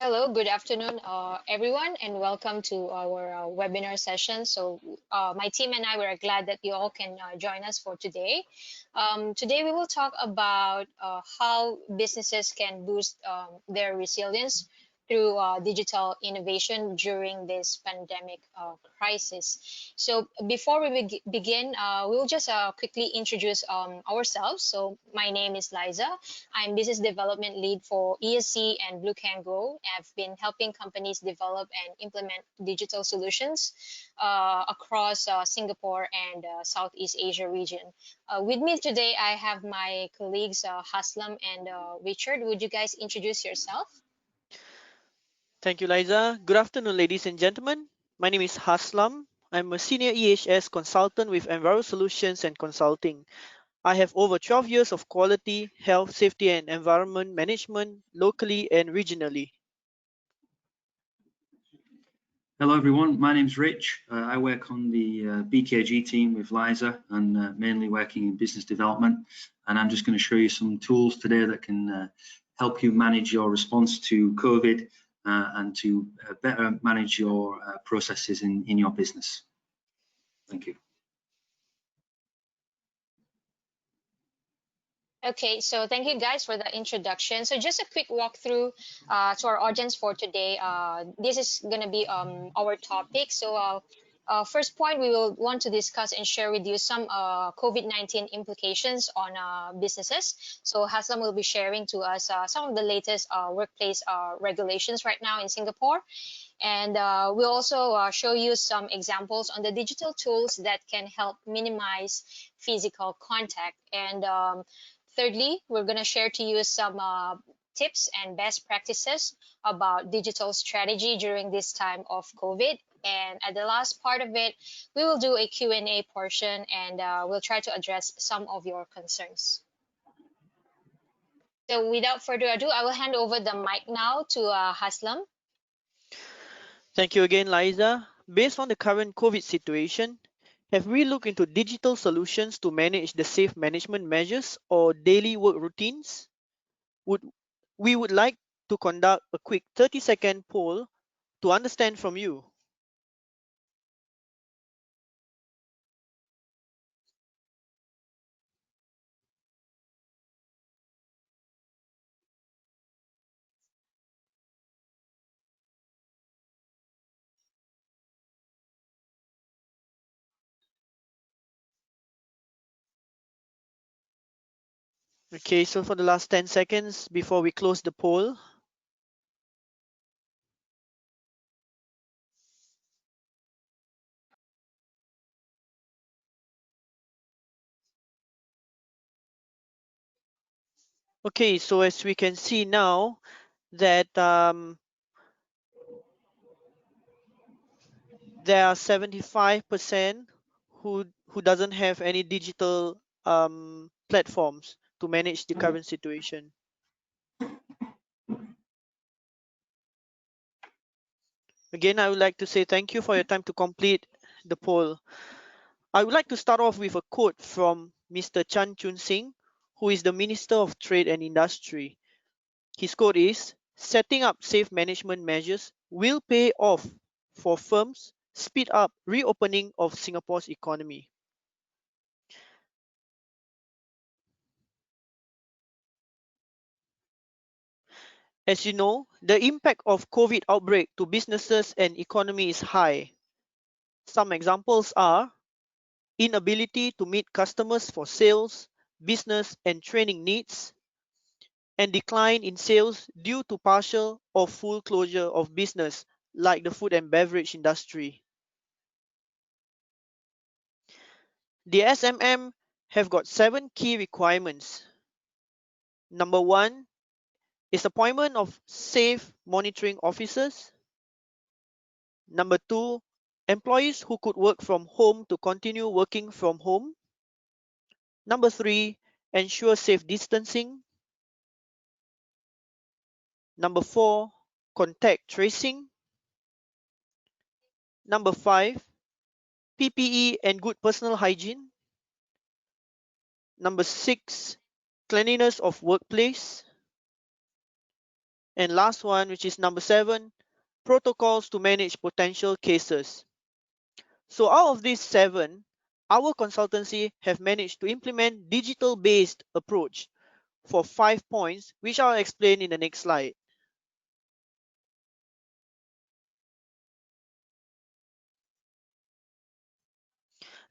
Hello, good afternoon, everyone, and welcome to our webinar session. My team and I were glad that you all can join us for today. Today, we will talk about how businesses can boost their resilience through digital innovation during this pandemic crisis. So, before we begin, we'll just quickly introduce ourselves. So, my name is Liza. I'm business development lead for ESC and Blue Can Go. I've been helping companies develop and implement digital solutions across Singapore and Southeast Asia region. With me today, I have my colleagues Haslam and Richard. Would you guys introduce yourself? Thank you, Liza. Good afternoon, ladies and gentlemen. My name is Haslam. I'm a senior EHS consultant with Enviro Solutions and Consulting. I have over 12 years of quality, health, safety, and environment management locally and regionally. Hello everyone, my name's Rich. I work on the BKG team with Liza and mainly working in business development. And I'm just going to show you some tools today that can help you manage your response to COVID and to better manage your processes in your business. Thank you. Okay, so thank you guys for the introduction. So just a quick walkthrough to our audience for today. This is going to be our topic. First point, we will want to discuss and share with you some COVID-19 implications on businesses. So Haslam will be sharing to us some of the latest workplace regulations right now in Singapore. And we'll also show you some examples on the digital tools that can help minimize physical contact. And thirdly, we're going to share to you some tips and best practices about digital strategy during this time of COVID. And at the last part of it, we will do a Q&A portion and we'll try to address some of your concerns. So without further ado, I will hand over the mic now to Haslam. Thank you again, Liza. Based on the current COVID situation, have we looked into digital solutions to manage the safe management measures or daily work routines? Would We would like to conduct a quick 30-second poll to understand from you. Okay, so for the last 10 seconds before we close the poll. Okay, so as we can see now that there are 75% who doesn't have any digital platforms to manage the current situation. Again, I would like to say thank you for your time to complete the poll. I would like to start off with a quote from Mr. Chan Chun Sing, who is the Minister of Trade and Industry. His quote is, "Setting up safe management measures will pay off for firms, speed up reopening of Singapore's economy." As you know, the impact of COVID outbreak to businesses and economy is high. Some examples are inability to meet customers for sales, business and training needs, and decline in sales due to partial or full closure of business like the food and beverage industry. The SMM have got 7 key requirements. Number 1 is appointment of safe monitoring officers. Number 2, employees who could work from home to continue working from home. Number 3, ensure safe distancing. Number 4, contact tracing. Number 5, PPE and good personal hygiene. Number 6, cleanliness of workplace. And last one, which is number 7, protocols to manage potential cases. So out of these 7, our consultancy have managed to implement digital-based approach for 5 points, which I'll explain in the next slide.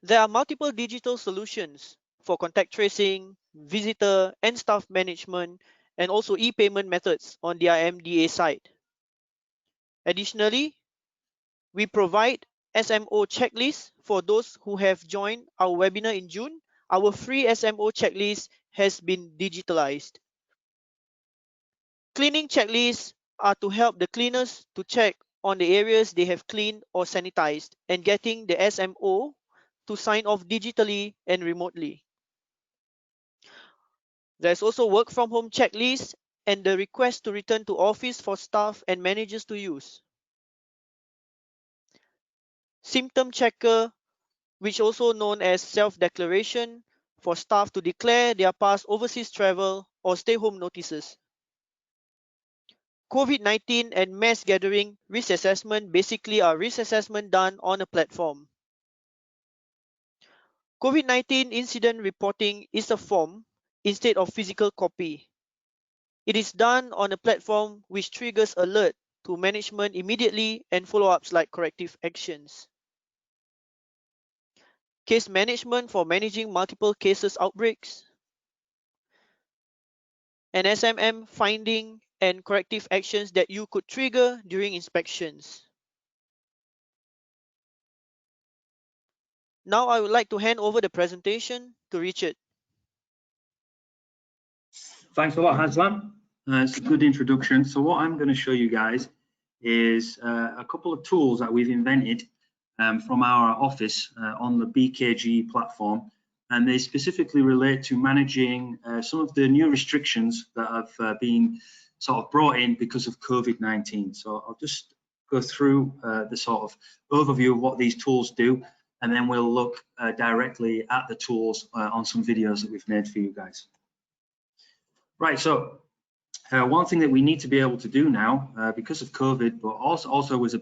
There are multiple digital solutions for contact tracing, visitor and staff management, and also e-payment methods on the IMDA side. Additionally, we provide SMO checklists for those who have joined our webinar in June. Our free SMO checklist has been digitalized. Cleaning checklists are to help the cleaners to check on the areas they have cleaned or sanitized and getting the SMO to sign off digitally and remotely. There's also work from home checklist and the request to return to office for staff and managers to use. Symptom checker, which also known as self-declaration, for staff to declare their past overseas travel or stay-home notices. COVID-19 and mass gathering risk assessment basically are risk assessment done on a platform. COVID-19 incident reporting is a form instead of physical copy. It is done on a platform which triggers alert to management immediately and follow-ups like corrective actions. Case management for managing multiple cases outbreaks. And SMM finding and corrective actions that you could trigger during inspections. Now I would like to hand over the presentation to Richard. Thanks a lot, Haslam. It's a good introduction. So what I'm going to show you guys is a couple of tools that we've invented from our office on the BKG platform, and they specifically relate to managing some of the new restrictions that have been sort of brought in because of COVID-19. So I'll just go through the sort of overview of what these tools do, and then we'll look directly at the tools on some videos that we've made for you guys. Right, so one thing that we need to be able to do now, because of COVID, but also was a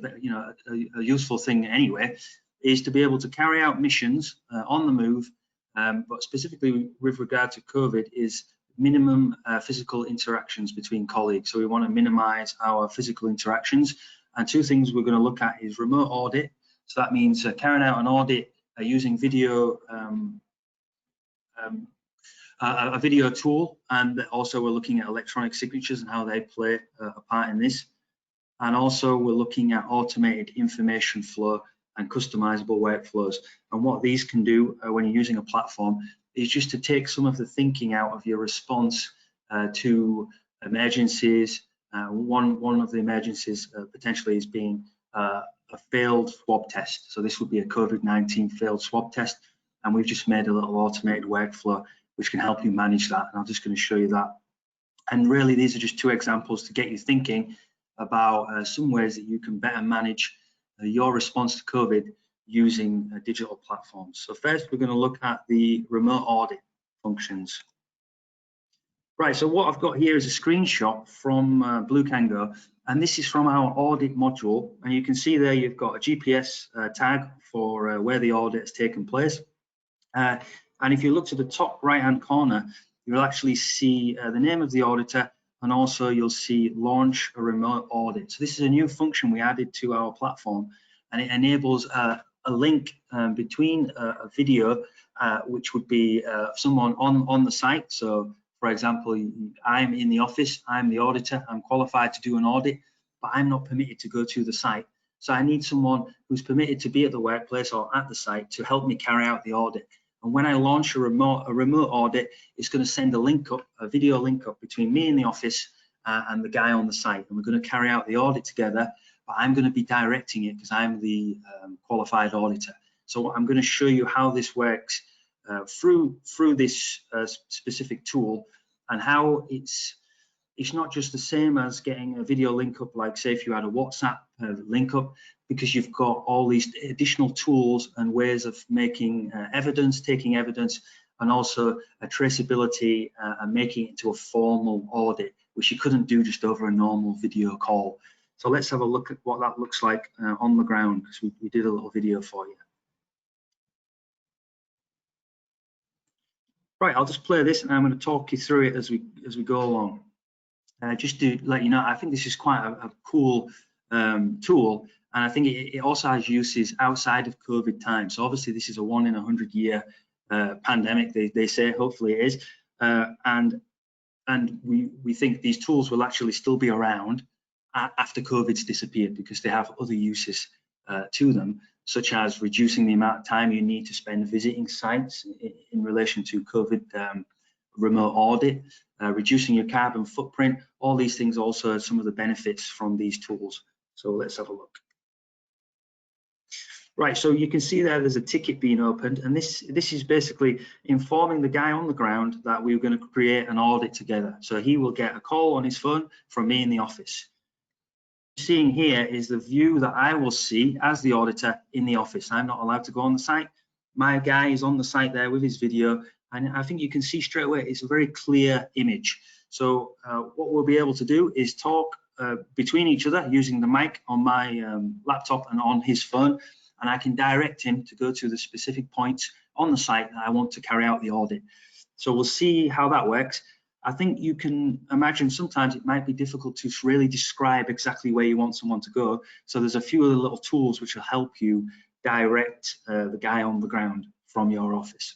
useful thing anyway, is to be able to carry out missions on the move, but specifically with regard to COVID, is minimum physical interactions between colleagues. So we want to minimize our physical interactions. And 2 things we're going to look at is remote audit. So that means carrying out an audit using video. A video tool, and also we're looking at electronic signatures and how they play a part in this. And also we're looking at automated information flow and customizable workflows. And what these can do when you're using a platform is just to take some of the thinking out of your response to emergencies. One of the emergencies potentially is being a failed swab test. So this would be a COVID-19 failed swab test. And we've just made a little automated workflow which can help you manage that, and I'm just going to show you that. And really, these are just 2 examples to get you thinking about some ways that you can better manage your response to COVID using digital platforms. So first, we're going to look at the remote audit functions. Right, so what I've got here is a screenshot from Blue Kango, and this is from our audit module. And you can see there you've got a GPS tag for where the audit has taken place. And if you look to the top right-hand corner, you'll actually see the name of the auditor, and also you'll see launch a remote audit. So this is a new function we added to our platform, and it enables a link between a video, which would be someone on the site. So for example, I'm in the office, I'm the auditor, I'm qualified to do an audit, but I'm not permitted to go to the site. So I need someone who's permitted to be at the workplace or at the site to help me carry out the audit. And when I launch a remote audit, it's going to send a link up, a video link up between me in the office and the guy on the site. And we're going to carry out the audit together, but I'm going to be directing it because I'm the qualified auditor. So I'm going to show you how this works through this specific tool, and how it's not just the same as getting a video link up, like say if you had a WhatsApp link up, because you've got all these additional tools and ways of making evidence, taking evidence, and also a traceability and making it into a formal audit, which you couldn't do just over a normal video call. So let's have a look at what that looks like on the ground, because we did a little video for you. Right, I'll just play this and I'm going to talk you through it as we go along. Just to let you know, I think this is quite a cool tool, and I think it also has uses outside of COVID time. So obviously this is a 1 in 100 year pandemic, they say, hopefully it is, and we think these tools will actually still be around after COVID's disappeared, because they have other uses to them, such as reducing the amount of time you need to spend visiting sites in relation to COVID remote audit, reducing your carbon footprint. All these things also are some of the benefits from these tools. So let's have a look. Right, so you can see there's a ticket being opened, and this is basically informing the guy on the ground that we're going to create an audit together. So he will get a call on his phone from me in the office. Seeing here is the view that I will see as the auditor in the office. I'm not allowed to go on the site. My guy is on the site there with his video, and I think you can see straight away it's a very clear image. So what we'll be able to do is talk between each other using the mic on my laptop and on his phone, and I can direct him to go to the specific points on the site that I want to carry out the audit. So we'll see how that works. I think you can imagine sometimes it might be difficult to really describe exactly where you want someone to go. So there's a few other little tools which will help you direct the guy on the ground from your office.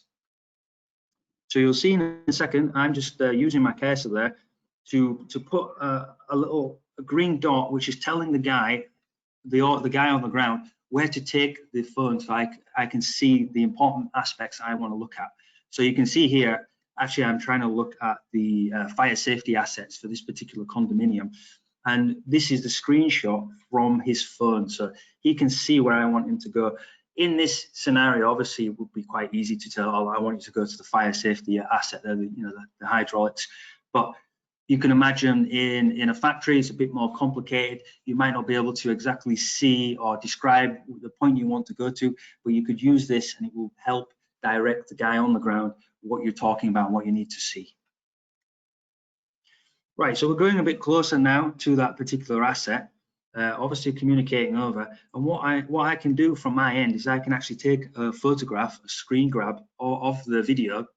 So you'll see in a second, I'm just using my cursor there to put a little green dot, which is telling the guy, the guy on the ground, where to take the phone, so I can see the important aspects I want to look at. So you can see here, actually I'm trying to look at the fire safety assets for this particular condominium, and this is the screenshot from his phone, so he can see where I want him to go. In this scenario, obviously it would be quite easy to tell, oh, I want you to go to the fire safety asset there, the hydraulics, but you can imagine in a factory it's a bit more complicated. You might not be able to exactly see or describe the point you want to go to, but you could use this and it will help direct the guy on the ground what you're talking about and what you need to see. Right, so we're going a bit closer now to that particular asset, obviously communicating over, and what I can do from my end is I can actually take a photograph, a screen grab of the video,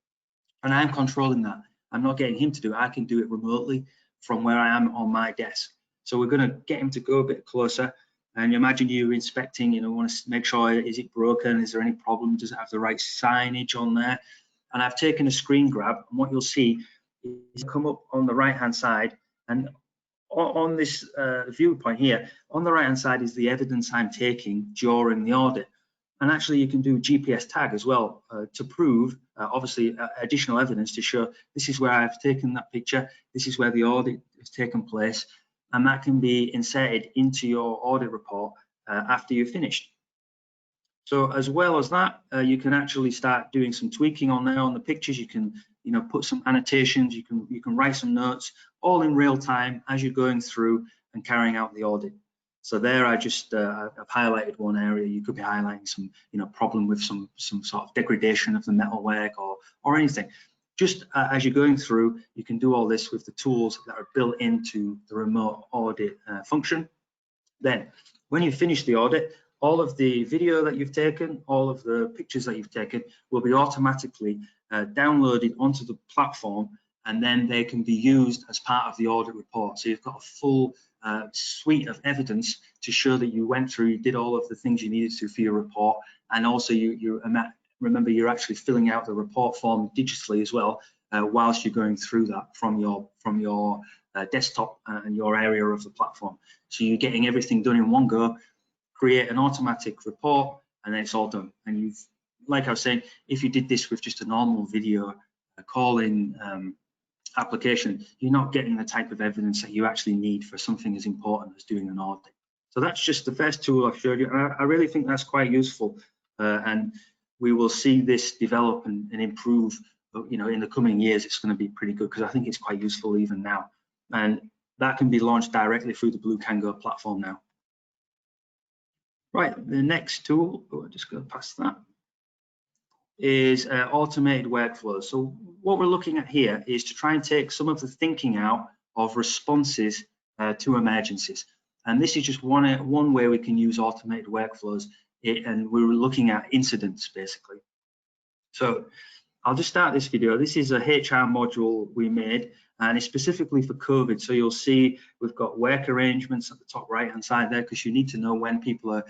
and I'm controlling that. I'm not getting him to do it, I can do it remotely from where I am on my desk. So we're going to get him to go a bit closer, and you imagine you're inspecting, want to make sure, is it broken, is there any problem, does it have the right signage on there? And I've taken a screen grab, and what you'll see is come up on the right hand side, and on this viewpoint here, on the right hand side is the evidence I'm taking during the audit. And actually you can do GPS tag as well to prove, obviously, additional evidence to show this is where I've taken that picture, this is where the audit has taken place, and that can be inserted into your audit report after you've finished. So as well as that, you can actually start doing some tweaking on there on the pictures. You can, put some annotations. You can write some notes, all in real time as you're going through and carrying out the audit. So there, I've highlighted one area. You could be highlighting some, problem with some sort of degradation of the metalwork or anything. Just as you're going through, you can do all this with the tools that are built into the remote audit function. Then, when you finish the audit, all of the video that you've taken, all of the pictures that you've taken will be automatically downloaded onto the platform, and then they can be used as part of the audit report. So you've got a full suite of evidence to show that you went through, you did all of the things you needed to for your report, and also remember you're actually filling out the report form digitally as well whilst you're going through that from your desktop and your area of the platform. So you're getting everything done in one go, create an automatic report, and then it's all done. And you've, like I was saying, if you did this with just a normal video call-in application, you're not getting the type of evidence that you actually need for something as important as doing an audit. So that's just the first tool I've showed you. I really think that's quite useful, and we will see this develop and improve. In the coming years, it's going to be pretty good because I think it's quite useful even now. And that can be launched directly through the Blue Can Go platform now. Right, the next tool, I'll just go past that. is automated workflows. So what we're looking at here is to try and take some of the thinking out of responses to emergencies. And this is just one way we can use automated workflows, and we're looking at incidents basically. So I'll just start this video. This is a HR module we made, and it's specifically for COVID. So you'll see we've got work arrangements at the top right-hand side there, because you need to know when people are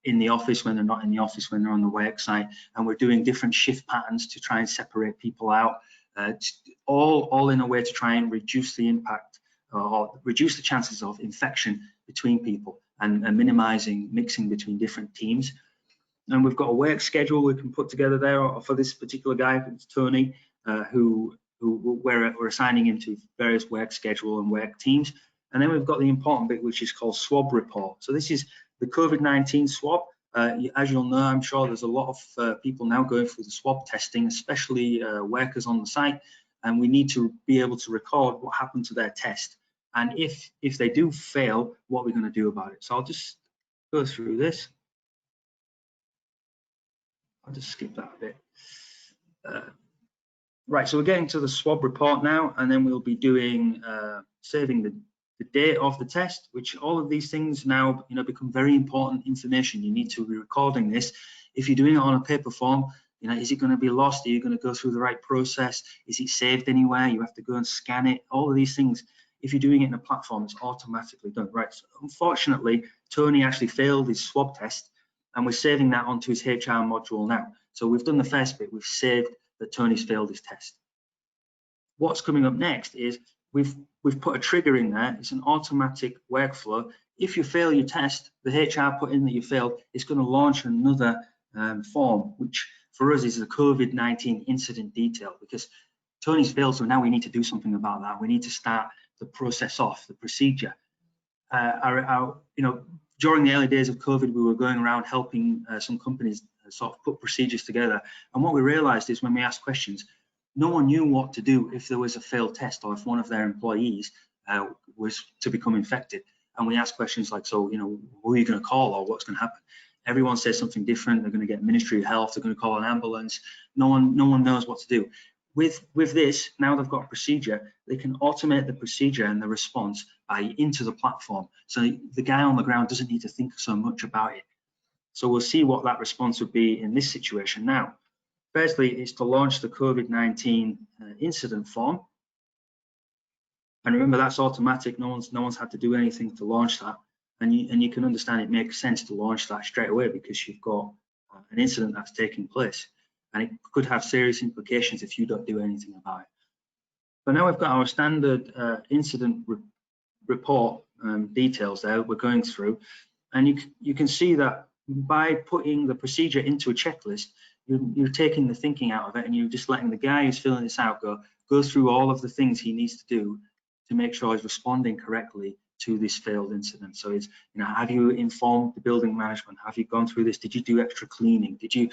in the office, when they're not in the office, when they're on the work site. And we're doing different shift patterns to try and separate people out, all in a way to try and reduce the impact or reduce the chances of infection between people, and minimizing mixing between different teams. And we've got a work schedule we can put together there for this particular guy, it's Tony, who we're assigning him to various work schedule and work teams. And then we've got the important bit, which is called swab report. So this is the COVID-19 swab. As you'll know, I'm sure there's a lot of people now going through the swab testing, especially workers on the site, and we need to be able to record what happened to their test. And if they do fail, what we're going to do about it. So I'll just go through this. I'll just skip that a bit. Right, so we're getting to the swab report now, and then we'll be doing saving the date of the test, which all of these things now become very important information. You need to be recording this. If you're doing it on a paper form, is it going to be lost? Are you going to go through the right process? Is it saved anywhere? You have to go and scan it. All of these things. If you're doing it in a platform, it's automatically done. Right. So unfortunately, Tony actually failed his swab test, and we're saving that onto his HR module now. So we've done the first bit. We've saved that Tony's failed his test. What's coming up next is we've put a trigger in there. It's an automatic workflow. If you fail your test, the HR put in that you failed, it's going to launch another form, which for us is the COVID-19 incident detail, because Tony's failed, so now we need to do something about that. We need to start the process off, the procedure. During the early days of COVID, we were going around helping some companies sort of put procedures together. And what we realized is when we asked questions, no one knew what to do if there was a failed test or if one of their employees was to become infected. And we asked questions like, so, who are you going to call or what's going to happen? Everyone says something different. They're going to get Ministry of Health. They're going to call an ambulance. No one knows what to do. With this, now they've got a procedure, they can automate the procedure and the response into the platform. So the guy on the ground doesn't need to think so much about it. So we'll see what that response would be in this situation now. Firstly, is to launch the COVID-19 incident form. And remember, that's automatic. No one's had to do anything to launch that. And you can understand it makes sense to launch that straight away, because you've got an incident that's taking place. And it could have serious implications if you don't do anything about it. But now we've got our standard incident report details there we're going through. And you can see that by putting the procedure into a checklist, you're taking the thinking out of it, and you're just letting the guy who's filling this out go through all of the things he needs to do to make sure he's responding correctly to this failed incident. So it's, have you informed the building management? Have you gone through this? Did you do extra cleaning? Did you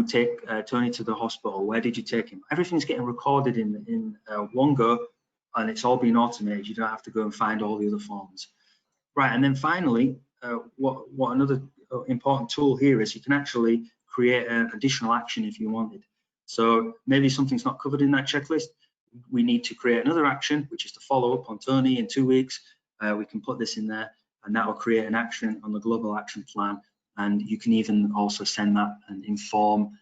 take Tony to the hospital? Where did you take him? Everything's getting recorded in one go, and it's all being automated. You don't have to go and find all the other forms. Right, and then finally, what another important tool here is you can actually create an additional action if you wanted. So maybe something's not covered in that checklist. We need to create another action, which is to follow up on Tony in 2 weeks. We can put this in there, and that will create an action on the global action plan. And you can even also send that and inform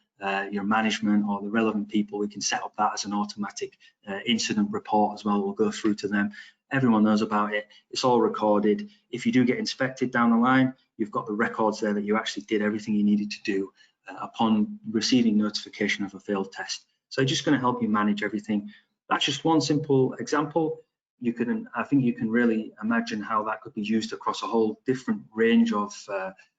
your management or the relevant people. We can set up that as an automatic incident report as well. We'll go through to them. Everyone knows about it. It's all recorded. If you do get inspected down the line, you've got the records there that you actually did everything you needed to do upon receiving notification of a failed test. So it's just going to help you manage everything. That's just one simple example. I think you can really imagine how that could be used across a whole different range of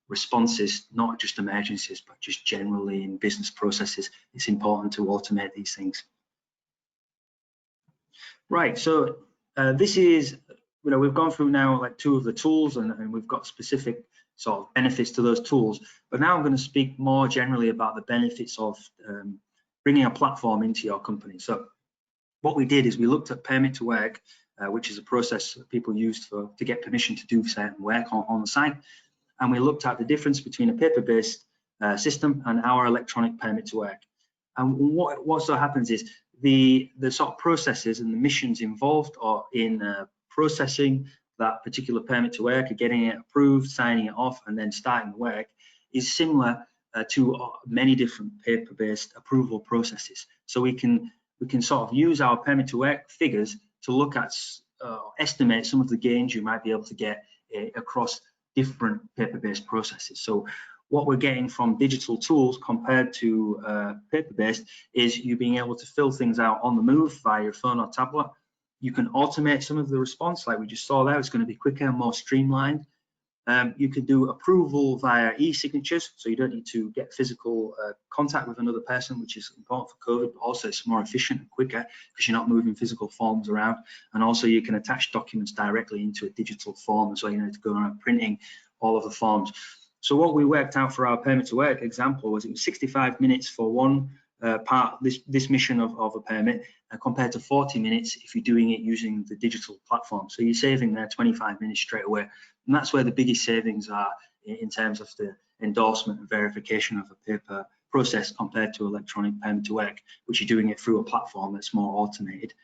responses, not just emergencies, but just generally in business processes. It's important to automate these things. Right, so this is, we've gone through now like 2 of the tools, and we've got specific sort of benefits to those tools. But now I'm going to speak more generally about the benefits of bringing a platform into your company. So what we did is we looked at permit to work, which is a process that people used to get permission to do certain work on the site. And we looked at the difference between a paper-based system and our electronic permit to work. And what sort of happens is the sort of processes and the missions involved are in processing that particular permit to work, getting it approved, signing it off, and then starting the work is similar to many different paper-based approval processes. So we can sort of use our permit to work figures to look at estimate some of the gains you might be able to get across different paper-based processes. So what we're getting from digital tools compared to paper-based is you being able to fill things out on the move via your phone or tablet. You can automate some of the response, like we just saw there. It's going to be quicker and more streamlined. You can do approval via e-signatures, so you don't need to get physical contact with another person, which is important for COVID, but also it's more efficient and quicker because you're not moving physical forms around. And also you can attach documents directly into a digital form, so you don't have to go around printing all of the forms. So what we worked out for our permit to work example was it was 65 minutes for one part, this mission of a permit, compared to 40 minutes if you're doing it using the digital platform. So you're saving there 25 minutes straight away. And that's where the biggest savings are in terms of the endorsement and verification of a paper process compared to electronic permit to work, which you're doing it through a platform that's more automated.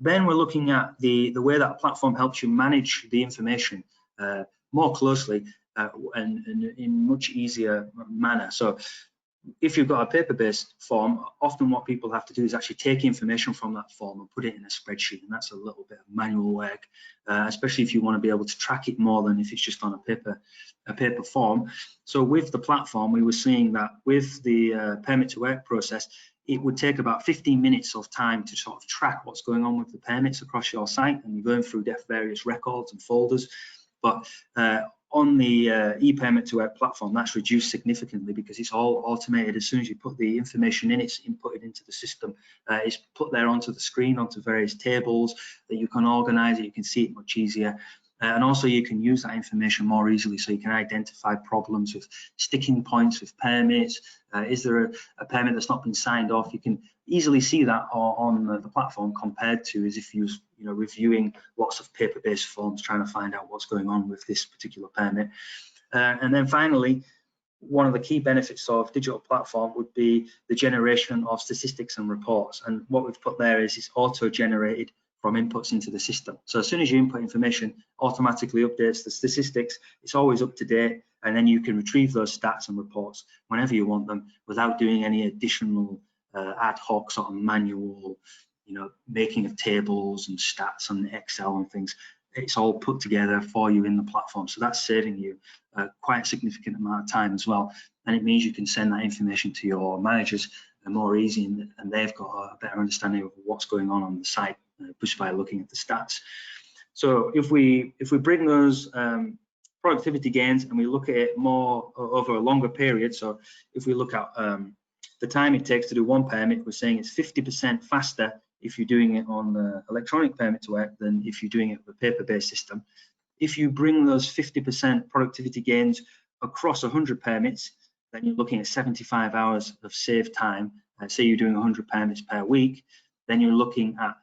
Then we're looking at the way that platform helps you manage the information more closely and in much easier manner. So if you've got a paper-based form, often what people have to do is actually take information from that form and put it in a spreadsheet, and that's a little bit of manual work, especially if you want to be able to track it more than if it's just on a paper form. So with the platform, we were seeing that with the permit to work process, it would take about 15 minutes of time to sort of track what's going on with the permits across your site, and you're going through various records and folders. But on the e-permit to work platform, that's reduced significantly because it's all automated. As soon as you put the information in, it's inputted into the system. It's put there onto the screen, onto various tables that you can organize it. You can see it much easier. And also you can use that information more easily, so you can identify problems with sticking points with permits. Is there a permit that's not been signed off? You can easily see that on the platform compared to as if you was reviewing lots of paper-based forms trying to find out what's going on with this particular permit. And then finally, one of the key benefits of digital platform would be the generation of statistics and reports. And what we've put there is it's auto-generated from inputs into the system. So as soon as you input information, automatically updates the statistics. It's always up to date, and then you can retrieve those stats and reports whenever you want them without doing any additional ad hoc sort of manual, making of tables and stats and Excel and things. It's all put together for you in the platform. So that's saving you quite a significant amount of time as well. And it means you can send that information to your managers more easy, and they've got a better understanding of what's going on the site just by looking at the stats. So if we bring those productivity gains and we look at it more over a longer period, so if we look at the time it takes to do one permit, we're saying it's 50% faster if you're doing it on the electronic permit to work than if you're doing it with a paper-based system. If you bring those 50% productivity gains across 100 permits, then you're looking at 75 hours of saved time. Say you're doing 100 permits per week, then you're looking at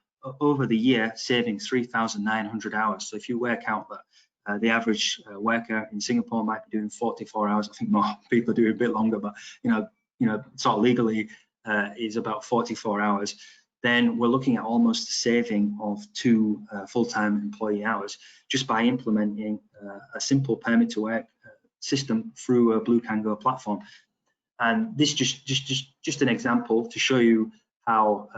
over the year saving 3,900 hours. So if you work out that the average worker in Singapore might be doing 44 hours, I think more people are doing a bit longer, but sort of legally is about 44 hours, then we're looking at almost a saving of 2 full-time employee hours just by implementing a simple permit to work system through a Blue Can Go platform. And this just an example to show you how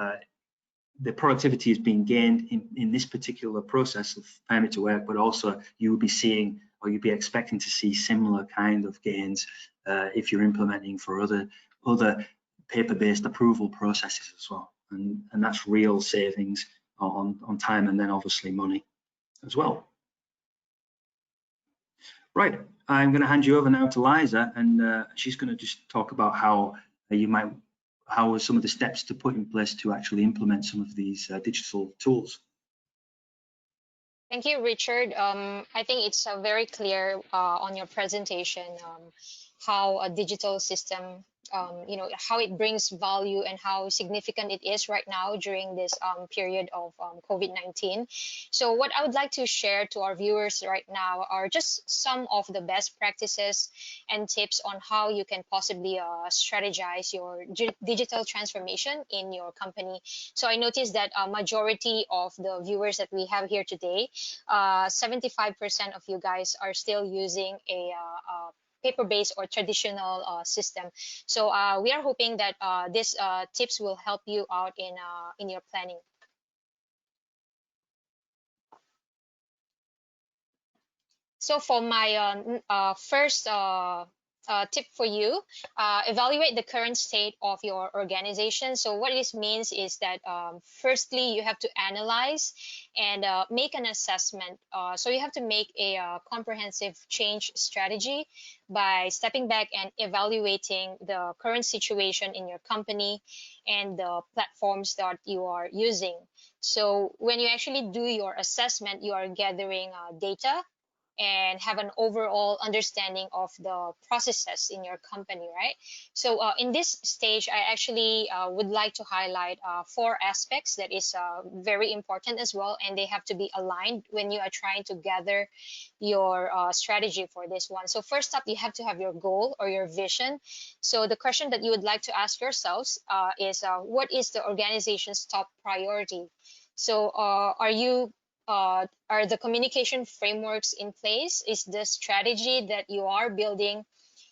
the productivity is being gained in this particular process of permit to work, but also you will be seeing, or you'll be expecting to see, similar kind of gains if you're implementing for other paper-based approval processes as well. And that's real savings on time, and then obviously money as well. Right, I'm going to hand you over now to Liza, and she's going to just talk about how are some of the steps to put in place to actually implement some of these digital tools. Thank you, Richard. I think it's very clear on your presentation how a digital system how it brings value and how significant it is right now during this period of COVID-19. So what I would like to share to our viewers right now are just some of the best practices and tips on how you can possibly strategize your digital transformation in your company. So I noticed that a majority of the viewers that we have here today, 75% of you guys are still using a paper-based or traditional system. So we are hoping that these tips will help you out in your planning. So for my first tip for you, evaluate the current state of your organization. So what this means is that firstly, you have to analyze and make an assessment. So you have to make a comprehensive change strategy by stepping back and evaluating the current situation in your company and the platforms that you are using. So when you actually do your assessment, you are gathering data and have an overall understanding of the processes in your company, right? So in this stage, I actually would like to highlight four aspects that is very important as well, and they have to be aligned when you are trying to gather your strategy for this one. So first up, you have to have your goal or your vision. So the question that you would like to ask yourselves is what is the organization's top priority? So are the communication frameworks in place? Is the strategy that you are building,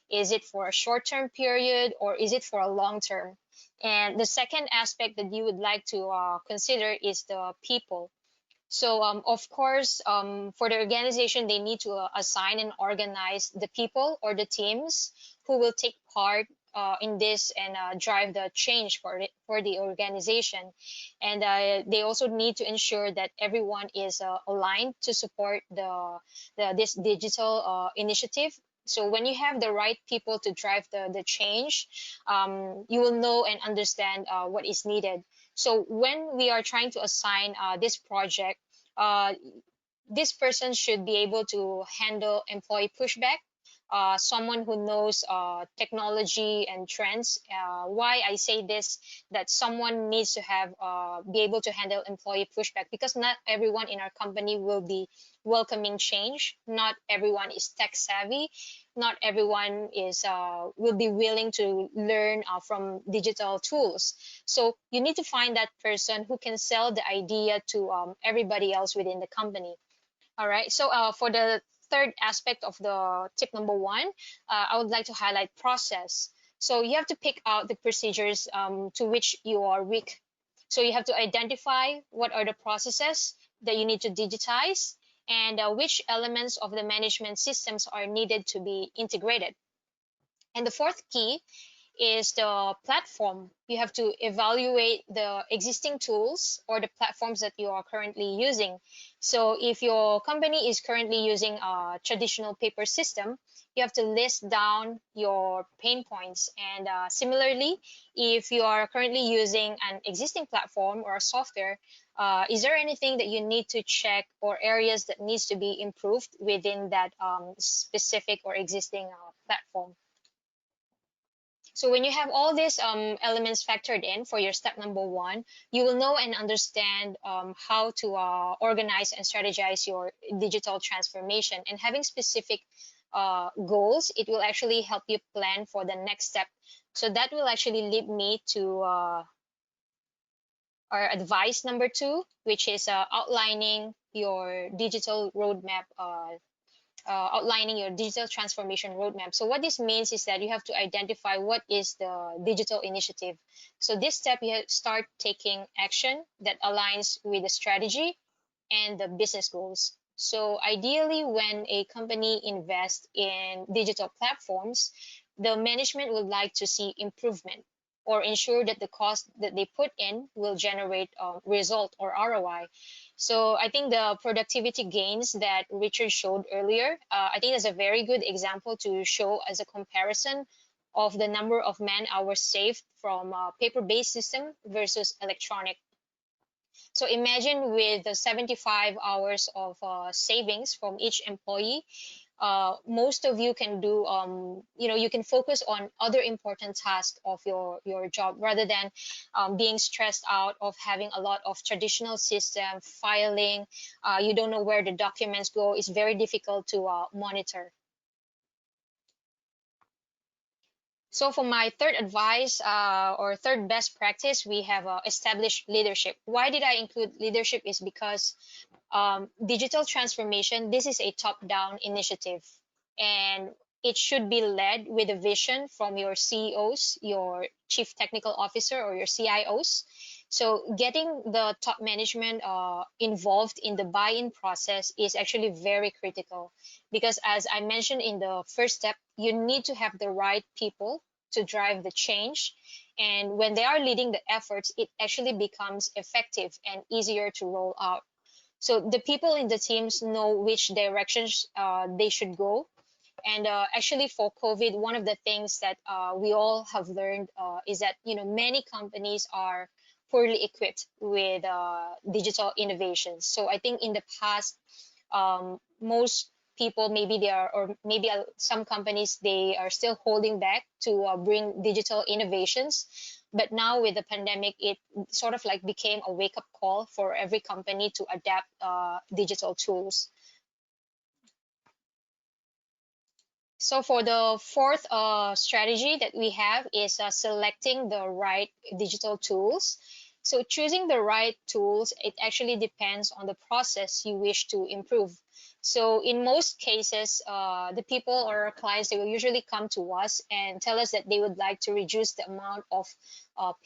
is it for a short-term period or is it for a long-term? And the second aspect that you would like to consider is the people. So, of course, for the organization, they need to assign and organize the people or the teams who will take part in this and drive the change for the organization. And they also need to ensure that everyone is aligned to support this digital initiative. So when you have the right people to drive the change, you will know and understand what is needed. So when we are trying to assign this project, uh, this person should be able to handle employee pushback, someone who knows technology and trends. Why I say this, that someone needs to have be able to handle employee pushback, because not everyone in our company will be welcoming change. Not everyone is tech savvy. Not everyone is will be willing to learn from digital tools. So you need to find that person who can sell the idea to everybody else within the company. All right. So for the third aspect of the tip number one, I would like to highlight process. So you have to pick out the procedures to which you are weak. So you have to identify what are the processes that you need to digitize and which elements of the management systems are needed to be integrated. And the fourth key is the platform. You have to evaluate the existing tools or the platforms that you are currently using. So if your company is currently using a traditional paper system, you have to list down your pain points. And similarly, if you are currently using an existing platform or a software, is there anything that you need to check or areas that needs to be improved within that specific or existing platform? So when you have all these elements factored in for your step number one, you will know and understand how to organize and strategize your digital transformation. And having specific goals, it will actually help you plan for the next step. So that will actually lead me to our advice number two, which is outlining your digital roadmap outlining your digital transformation roadmap. So what this means is that you have to identify what is the digital initiative. So this step, you start taking action that aligns with the strategy and the business goals. So ideally, when a company invests in digital platforms, the management would like to see improvement or ensure that the cost that they put in will generate result or ROI. So I think the productivity gains that Richard showed earlier, I think is a very good example to show as a comparison of the number of man hours saved from paper-based system versus electronic. So imagine with the 75 hours of savings from each employee, most of you can do, you can focus on other important tasks of your job rather than being stressed out of having a lot of traditional system filing. You don't know where the documents go. It's very difficult to monitor. So for my third advice, or third best practice, we have established leadership. Why did I include leadership is because digital transformation, this is a top-down initiative, and it should be led with a vision from your CEOs, your chief technical officer, or your CIOs. So getting the top management involved in the buy-in process is actually very critical, because as I mentioned in the first step, you need to have the right people to drive the change. And when they are leading the efforts, it actually becomes effective and easier to roll out. So the people in the teams know which directions they should go. And actually, for COVID, one of the things that we all have learned is that many companies are poorly equipped with digital innovations. So I think in the past, most people, maybe they are, or maybe some companies, they are still holding back to bring digital innovations. But now with the pandemic, it sort of like became a wake up call for every company to adapt digital tools. So for the fourth strategy that we have is selecting the right digital tools. So choosing the right tools, it actually depends on the process you wish to improve. So in most cases, the people or our clients, they will usually come to us and tell us that they would like to reduce the amount of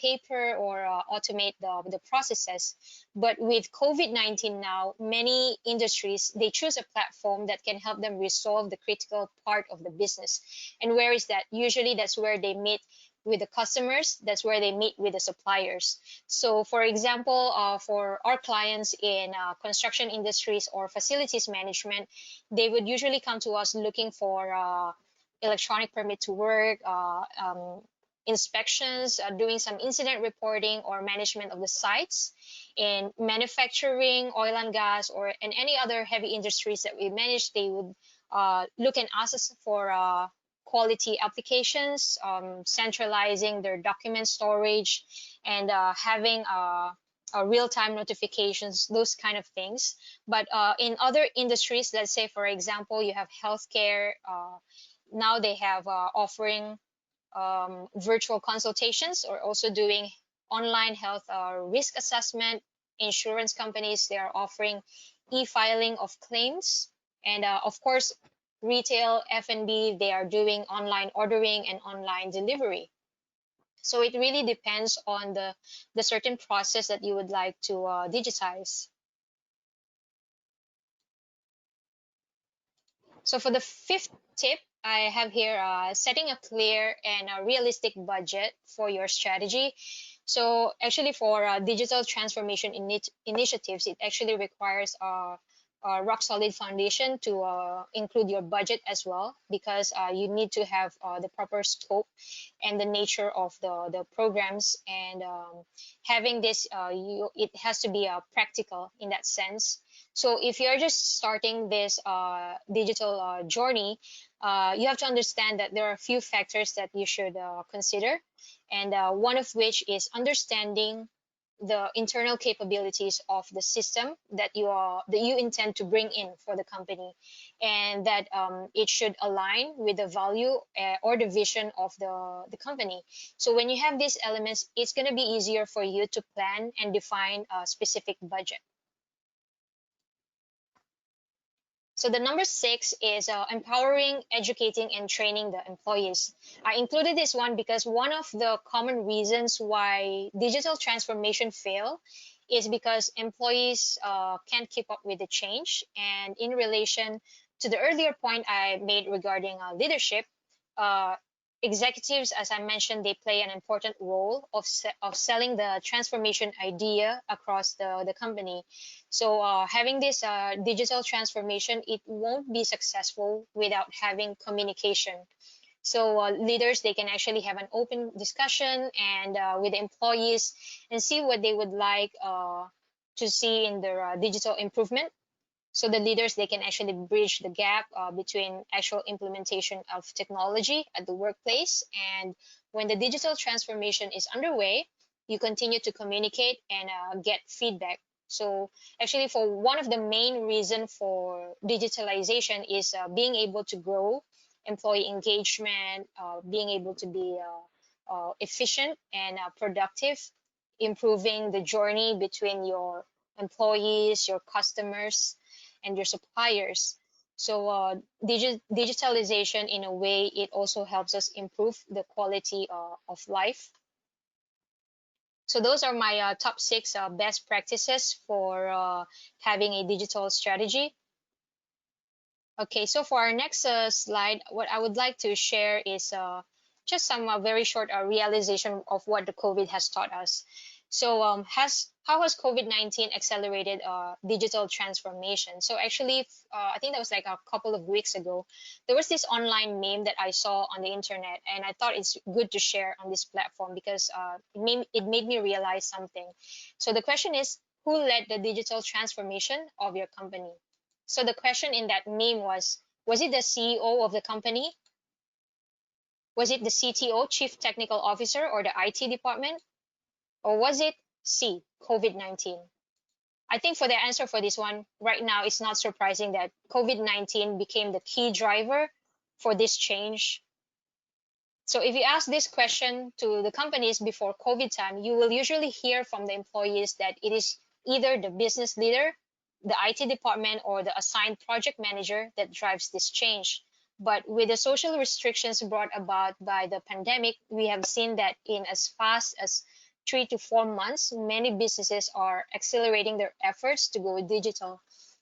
paper or automate the processes. But with COVID-19 now, many industries, they choose a platform that can help them resolve the critical part of the business. And where is that? Usually that's where they meet with the customers, that's where they meet with the suppliers. So for example, for our clients in construction industries or facilities management, they would usually come to us looking for electronic permit to work, inspections, doing some incident reporting or management of the sites. In manufacturing, oil and gas, or in any other heavy industries that we manage, they would look and ask us for quality applications, centralizing their document storage, and having real-time notifications, those kind of things. But in other industries, let's say for example, you have healthcare. Now they have offering virtual consultations, or also doing online health risk assessment. Insurance companies, they are offering e-filing of claims. And of course, retail F&B, they are doing online ordering and online delivery. So it really depends on the certain process that you would like to digitize. So for the fifth tip, I have here setting a clear and a realistic budget for your strategy. So actually for digital transformation initiatives, it actually requires a rock solid foundation to include your budget as well, because you need to have the proper scope and the nature of the programs. And having this, it has to be practical in that sense. So if you're just starting this digital journey, you have to understand that there are a few factors that you should consider, and one of which is understanding the internal capabilities of the system that you intend to bring in for the company, and that it should align with the value or the vision of the company. So when you have these elements, it's going to be easier for you to plan and define a specific budget. So the number six is empowering, educating, and training the employees. I included this one because one of the common reasons why digital transformation fail is because employees can't keep up with the change. And in relation to the earlier point I made regarding leadership, uh, executives, as I mentioned, they play an important role of selling the transformation idea across the company. So having this digital transformation, it won't be successful without having communication. So leaders, they can actually have an open discussion and with employees, and see what they would like to see in their digital improvement. So the leaders, they can actually bridge the gap between actual implementation of technology at the workplace, and when the digital transformation is underway, you continue to communicate and get feedback. So actually, for one of the main reason for digitalization is being able to grow employee engagement, being able to be efficient and productive, improving the journey between your employees, your customers, and your suppliers. So digitalization, in a way, it also helps us improve the quality of life. So those are my top 6 best practices for having a digital strategy. Okay, so for our next slide, what I would like to share is just some very short realization of what the COVID has taught us. So how has COVID-19 accelerated digital transformation? So actually, I think that was like a couple of weeks ago, there was this online meme that I saw on the internet, and I thought it's good to share on this platform because it made me realize something. So the question is, who led the digital transformation of your company? So the question in that meme was it the CEO of the company? Was it the CTO, Chief Technical Officer, or the IT department? Or was it C, COVID-19? I think for the answer for this one, right now, it's not surprising that COVID-19 became the key driver for this change. So if you ask this question to the companies before COVID time, you will usually hear from the employees that it is either the business leader, the IT department, or the assigned project manager that drives this change. But with the social restrictions brought about by the pandemic, we have seen that in as fast as 3 to 4 months, many businesses are accelerating their efforts to go digital.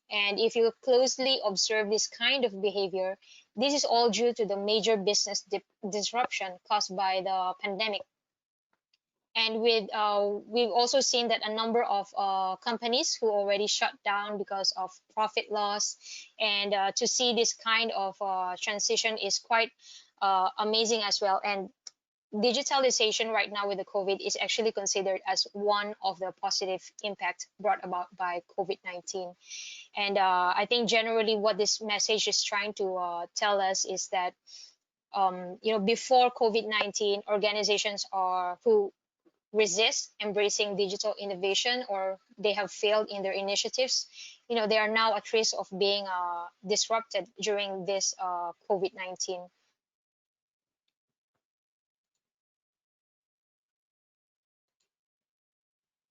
And if you closely observe this kind of behavior, this is all due to the major business disruption caused by the pandemic. And we've also seen that a number of companies who already shut down because of profit loss. And to see this kind of transition is quite amazing as well. And digitalization right now with the COVID is actually considered as one of the positive impact brought about by COVID-19. And I think generally what this message is trying to tell us is that before COVID-19, organizations are who resist embracing digital innovation, or they have failed in their initiatives, they are now at risk of being disrupted during this COVID-19.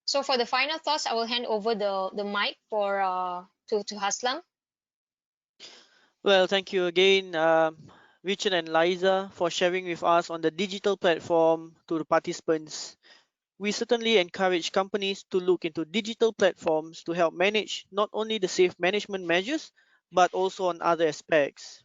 So for the final thoughts, I will hand over the mic for to Haslam. Well, thank you again, Richard and Liza, for sharing with us on the digital platform to the participants. We certainly encourage companies to look into digital platforms to help manage not only the safe management measures, but also on other aspects.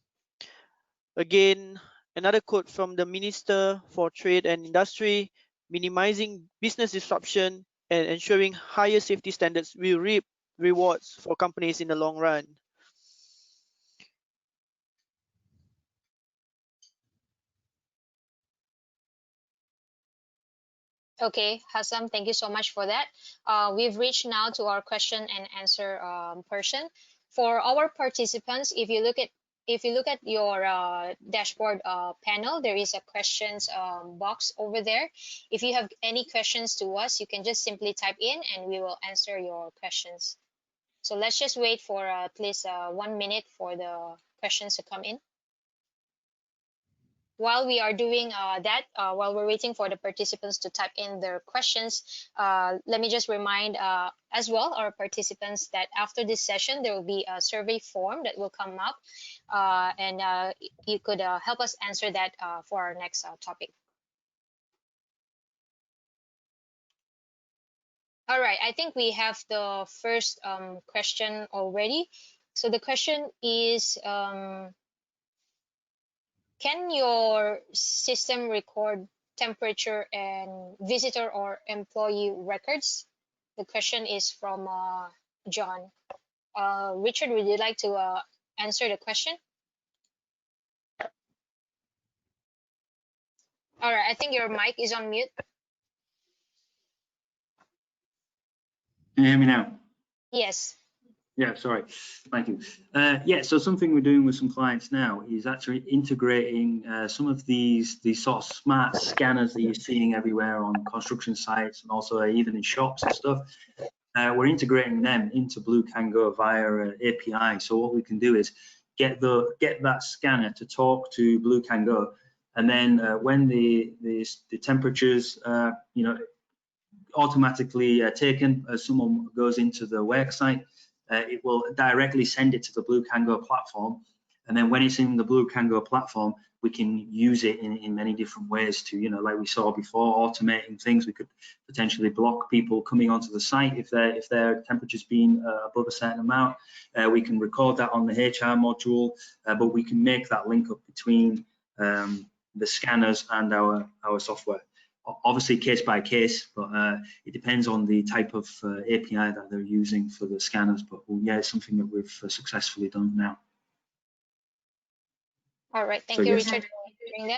Again, another quote from the Minister for Trade and Industry: minimizing business disruption and ensuring higher safety standards will reap rewards for companies in the long run. Okay, Hassan, thank you so much for that. We've reached now to our question and answer portion. For our participants, if you look at your dashboard panel, there is a questions box over there. If you have any questions to us, you can just simply type in and we will answer your questions. So let's just wait for at least 1 minute for the questions to come in. While we are doing that, while we're waiting for the participants to type in their questions, let me just remind as well our participants that after this session, there will be a survey form that will come up, and you could help us answer that for our next topic. All right, I think we have the first question already. So the question is, can your system record temperature and visitor or employee records? The question is from John. Richard, would you like to answer the question? All right, I think your mic is on mute. Can you hear me now? Yes. Yeah, sorry. Thank you. Yeah, so something we're doing with some clients now is actually integrating some of these sort of smart scanners that you're seeing everywhere on construction sites and also even in shops and stuff. We're integrating them into Blue Can Go via API. So what we can do is get that scanner to talk to Blue Can Go, and then when the temperatures, you know, automatically taken as someone goes into the work site, it will directly send it to the Blue Can Go platform. And then when it's in the Blue Can Go platform, we can use it in many different ways to, you know, like we saw before, automating things. We could potentially block people coming onto the site if their temperature's been above a certain amount. We can record that on the HR module, but we can make that link up between the scanners and our software. Obviously case by case, but it depends on the type of API that they're using for the scanners. But yeah, it's something that we've successfully done now. All right, thank you, Richard, for answering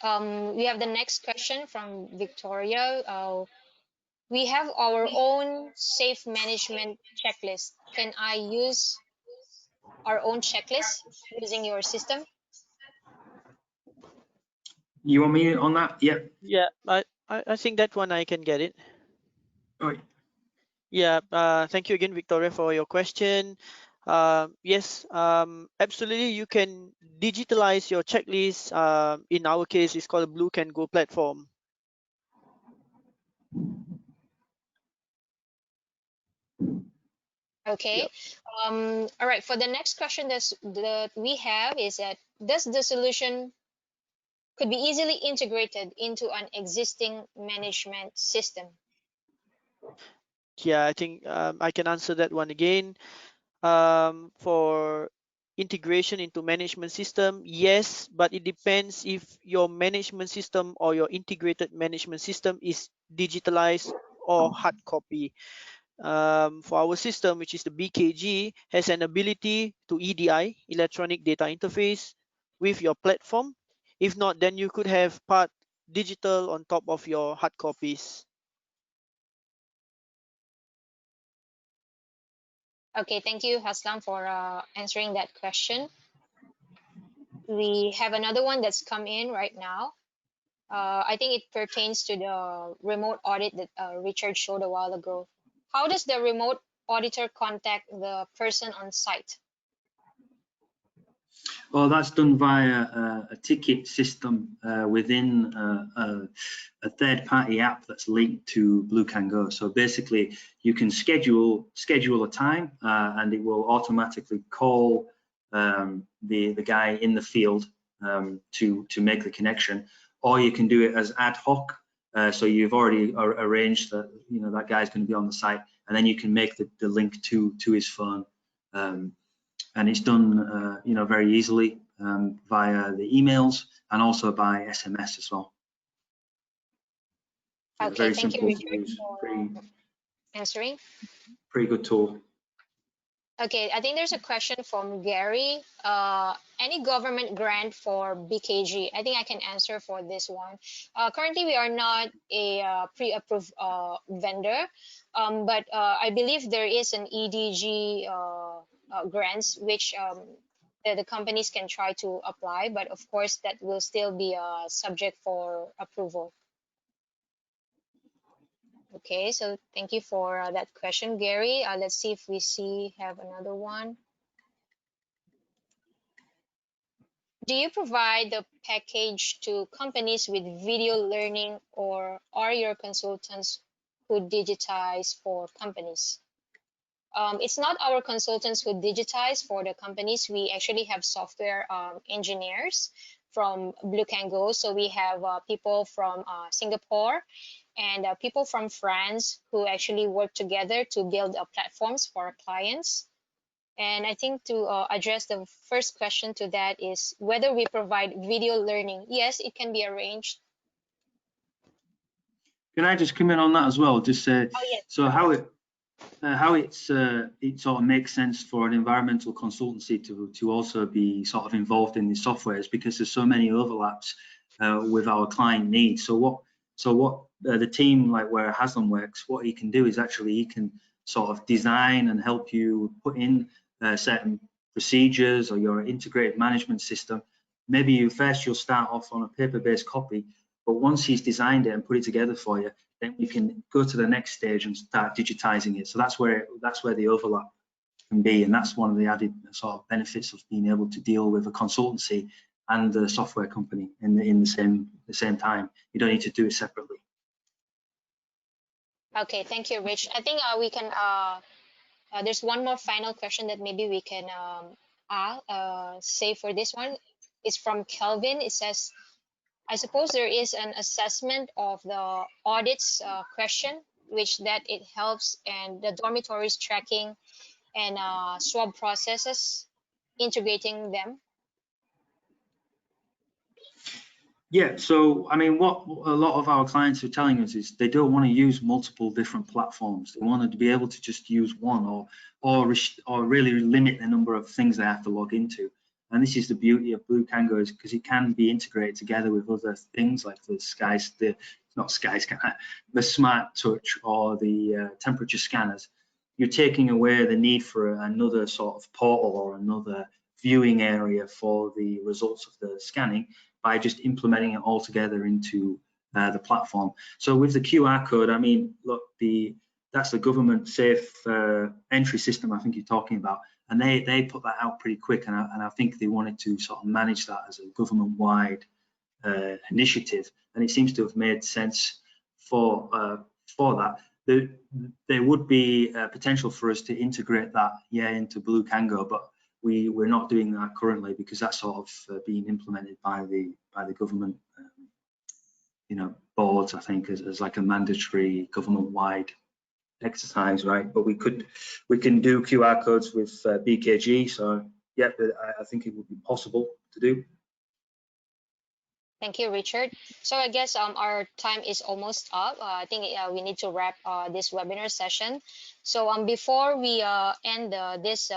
that. We have the next question from Victoria. We have our own safe management checklist. Can I use our own checklist using your system? You want me on that? Yeah. Yeah, I think that one I can get it. All right. Yeah, thank you again, Victoria, for your question. Yes, absolutely, you can digitalize your checklist. In our case, it's called a Blue Can Go platform. Okay. Yep. All right. For the next question that we have is that does the solution could be easily integrated into an existing management system? Yeah, I think I can answer that one again. For integration into management system, yes, but it depends if your management system or your integrated management system is digitalized or hard copy. For our system, which is the BKG, has an ability to EDI, electronic data interface, with your platform. If not, then you could have part digital on top of your hard copies. Okay, thank you, Haslam, for answering that question. We have another one that's come in right now. I think it pertains to the remote audit that Richard showed a while ago. How does the remote auditor contact the person on site? Well, that's done via a ticket system within a third-party app that's linked to Blue Can Go. So basically, you can schedule a time, and it will automatically call the guy in the field to make the connection, or you can do it as ad hoc. So you've already arranged that, you know, that guy's going to be on the site, and then you can make the link to his phone. And it's done, you know, very easily via the emails and also by SMS as well. Okay, very thank simple you, to Richard, use. for answering. Pretty good tool. Okay, I think there's a question from Gary. Any government grant for BKG? I think I can answer for this one. Currently, we are not a pre-approved vendor, but I believe there is an EDG grants which the companies can try to apply, but of course that will still be subject for approval. Okay, so thank you for that question, Gary. Let's see if we have another one. Do you provide the package to companies with video learning, or are your consultants who digitize for companies? It's not our consultants who digitize for the companies. We actually have software engineers from Blue Can Go. So we have people from Singapore and people from France who actually work together to build platforms for our clients. And I think to address the first question to that is whether we provide video learning. Yes, it can be arranged. Can I just come in on that as well? Just Oh, yes. so how it sort of makes sense for an environmental consultancy to also be sort of involved in the software is because there's so many overlaps with our client needs. So what the team, like where Haslam works, what he can do is actually he can sort of design and help you put in certain procedures or your integrated management system. Maybe you'll start off on a paper-based copy, but once he's designed it and put it together for you, then we can go to the next stage and start digitizing it. So that's where the overlap can be, and that's one of the added sort of benefits of being able to deal with a consultancy and a software company in the same time. You don't need to do it separately. Okay, thank you, Rich. I think we can. There's one more final question that maybe we can say for this one. It's from Kelvin. It says, I suppose there is an assessment of the audits question, which that it helps, and the dormitories tracking and swab processes, integrating them. Yeah, so I mean, what a lot of our clients are telling us is they don't want to use multiple different platforms. They want to be able to just use one, or really limit the number of things they have to log into. And this is the beauty of Blue Kango, is because it can be integrated together with other things like the Smart Touch or the temperature scanners. You're taking away the need for another sort of portal or another viewing area for the results of the scanning by just implementing it all together into the platform. So with the QR code, I mean, look, that's the government safe entry system I think you're talking about, and they put that out pretty quick, and I think they wanted to sort of manage that as a government-wide initiative, and it seems to have made sense for that. There would be potential for us to integrate that, into Blue Kango, but we're not doing that currently because that's sort of being implemented by the government, boards, I think, as like a mandatory government-wide exercise, right? But we can do QR codes with BKG, so yeah, I think it would be possible to do. Thank you, Richard. So I guess our time is almost up. I think we need to wrap this webinar session. So before we end this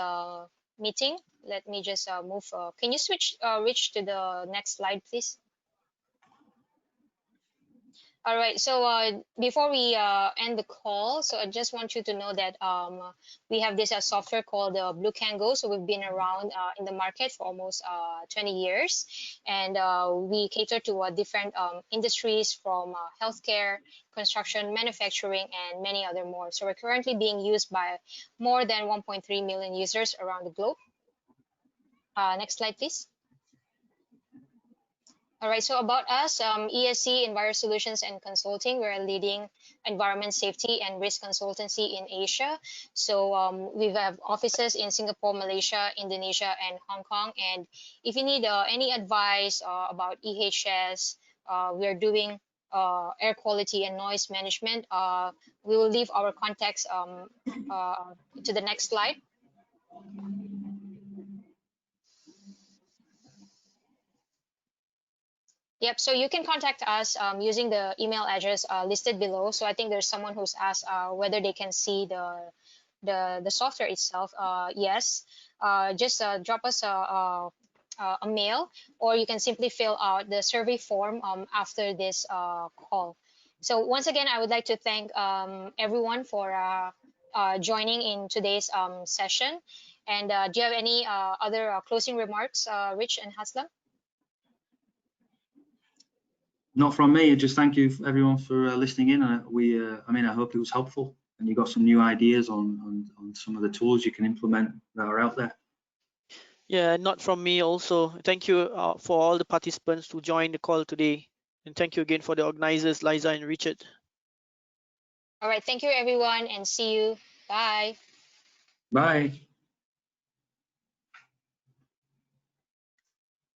meeting, let me just move. Can you switch, Rich, to the next slide, please? All right, so before we end the call, so I just want you to know that we have this software called Blue Kango. So we've been around in the market for almost 20 years, and we cater to different industries from healthcare, construction, manufacturing, and many other more. So we're currently being used by more than 1.3 million users around the globe. Next slide, please. All right, so about us, ESC, Enviro Solutions and Consulting, we're a leading environment safety and risk consultancy in Asia. So we have offices in Singapore, Malaysia, Indonesia, and Hong Kong. And if you need any advice about EHS, we're doing air quality and noise management. We will leave our contacts to the next slide. Yep, so you can contact us using the email address listed below. So I think there's someone who's asked whether they can see the software itself. Yes, just drop us a mail, or you can simply fill out the survey form after this call. So once again, I would like to thank everyone for joining in today's session. And do you have any other closing remarks, Rich and Haslam? Not from me. Just thank you everyone for listening in. I mean, I hope it was helpful and you got some new ideas on some of the tools you can implement that are out there. Yeah, not from me also. Thank you for all the participants who joined the call today. And thank you again for the organizers, Liza and Richard. All right, thank you everyone, and see you. Bye. Bye.